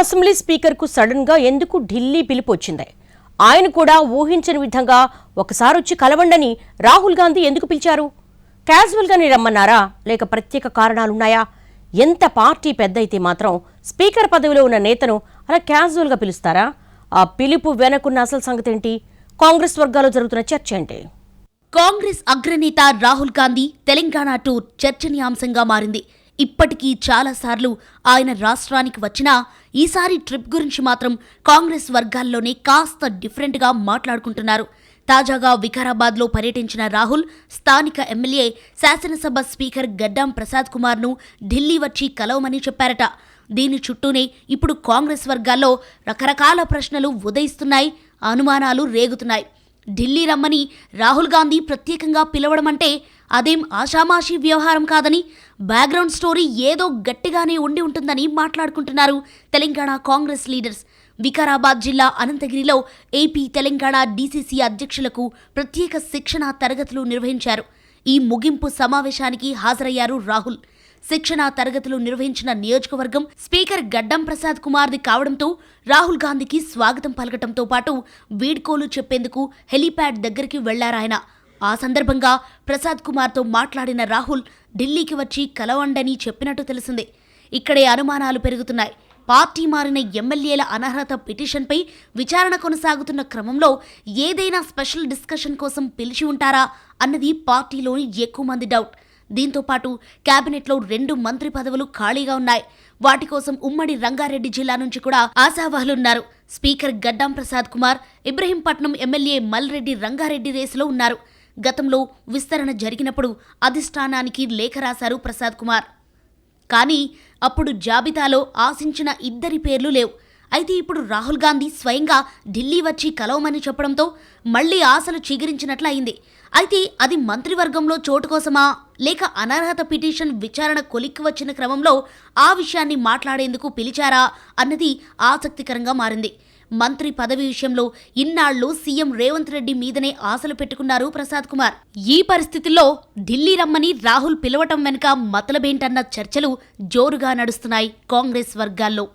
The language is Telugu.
అసెంబ్లీ స్పీకర్కు సడన్గా ఎందుకు ఢిల్లీ పిలుపు వచ్చింది? ఆయన కూడా ఊహించని విధంగా ఒకసారి వచ్చి కలవండని రాహుల్ గాంధీ ఎందుకు పిలిచారు? క్యాజువల్గానే రమ్మన్నారా లేక ప్రత్యేక కారణాలున్నాయా? ఎంత పార్టీ పెద్ద అయితే మాత్రం స్పీకర్ పదవిలో ఉన్న నేతను అలా క్యాజువల్గా పిలుస్తారా? ఆ పిలుపు వెనకున్న అసలు సంగతి ఏంటి? కాంగ్రెస్ వర్గాల్లో జరుగుతున్న చర్చ ఏంటి? కాంగ్రెస్ అగ్రనేత రాహుల్ గాంధీ తెలంగాణ టూర్ చర్చనీయాంశంగా మారింది. ఇప్పటికీ చాలాసార్లు ఆయన రాష్ట్రానికి వచ్చినా ఈసారి ట్రిప్ గురించి మాత్రం కాంగ్రెస్ వర్గాల్లోనే కాస్త డిఫరెంట్గా మాట్లాడుకుంటున్నారు. తాజాగా వికారాబాద్లో పర్యటించిన రాహుల్ స్థానిక ఎమ్మెల్యే శాసనసభ స్పీకర్ గడ్డం ప్రసాద్ కుమార్ను ఢిల్లీ వచ్చి కలవమని చెప్పారట. దీని చుట్టూనే ఇప్పుడు కాంగ్రెస్ వర్గాల్లో రకరకాల ప్రశ్నలు ఉదయిస్తున్నాయి, అనుమానాలు రేగుతున్నాయి. ఢిల్లీ రమ్మని రాహుల్ గాంధీ ప్రత్యేకంగా పిలవడమంటే అదేం ఆషామాషీ వ్యవహారం కాదని, బ్యాక్గ్రౌండ్ స్టోరీ ఏదో గట్టిగానే ఉండి ఉంటుందని మాట్లాడుకుంటున్నారు తెలంగాణ కాంగ్రెస్ లీడర్స్. వికారాబాద్ జిల్లా అనంతగిరిలో ఏపీ తెలంగాణ డీసీసీ అధ్యక్షులకు ప్రత్యేక శిక్షణా తరగతులు నిర్వహించారు. ఈ ముగింపు సమావేశానికి హాజరయ్యారు రాహుల్. శిక్షణా తరగతులు నిర్వహించిన నియోజకవర్గం స్పీకర్ గడ్డం ప్రసాద్ కుమార్ది కావడంతో రాహుల్ గాంధీకి స్వాగతం పలకటంతో పాటు వీడ్కోలు చెప్పేందుకు హెలీప్యాడ్ దగ్గరికి వెళ్లారాయన. ఆ సందర్భంగా ప్రసాద్ కుమార్తో మాట్లాడిన రాహుల్ ఢిల్లీకి వచ్చి కలవండని చెప్పినట్టు తెలిసింది. ఇక్కడే అనుమానాలు పెరుగుతున్నాయి. పార్టీ మారిన ఎమ్మెల్యేల అనర్హత పిటిషన్పై విచారణ కొనసాగుతున్న క్రమంలో ఏదైనా స్పెషల్ డిస్కషన్ కోసం పిలిచి ఉంటారా అన్నది పార్టీలోని ఎక్కువ మంది డౌట్. దీంతో పాటు కేబినెట్లో 2 మంత్రి పదవులు ఖాళీగా ఉన్నాయి. వాటి కోసం ఉమ్మడి రంగారెడ్డి జిల్లా నుంచి కూడా ఆశావాహులున్నారు. స్పీకర్ గడ్డం ప్రసాద్ కుమార్ ఇబ్రహీంపట్నం ఎమ్మెల్యే మల్రెడ్డి రంగారెడ్డి రేసులో ఉన్నారు. గతంలో విస్తరణ జరిగినప్పుడు అధిష్టానానికి లేఖ రాశారు ప్రసాద్ కుమార్. కానీ అప్పుడు జాబితాలో ఆశించిన 2 పేర్లు లేవు. అయితే ఇప్పుడు రాహుల్ గాంధీ స్వయంగా ఢిల్లీ వచ్చి కలవమని చెప్పడంతో మళ్లీ ఆశలు చిగురించినట్లు అయింది. అయితే అది మంత్రివర్గంలో చోటు కోసమా లేక అనర్హత పిటిషన్ విచారణ కొలిక్కి వచ్చిన క్రమంలో ఆ విషయాన్ని మాట్లాడేందుకు పిలిచారా అన్నది ఆసక్తికరంగా మారింది. మంత్రి పదవి విషయంలో ఇన్నాళ్లు సీఎం రేవంత్ రెడ్డి మీదనే ఆశలు పెట్టుకున్నారు ప్రసాద్ కుమార్. ఈ పరిస్థితుల్లో ఢిల్లీ రమ్మని రాహుల్ పిలవటం వెనుక మతలబేంటన్న చర్చలు జోరుగా నడుస్తున్నాయి కాంగ్రెస్ వర్గాల్లో.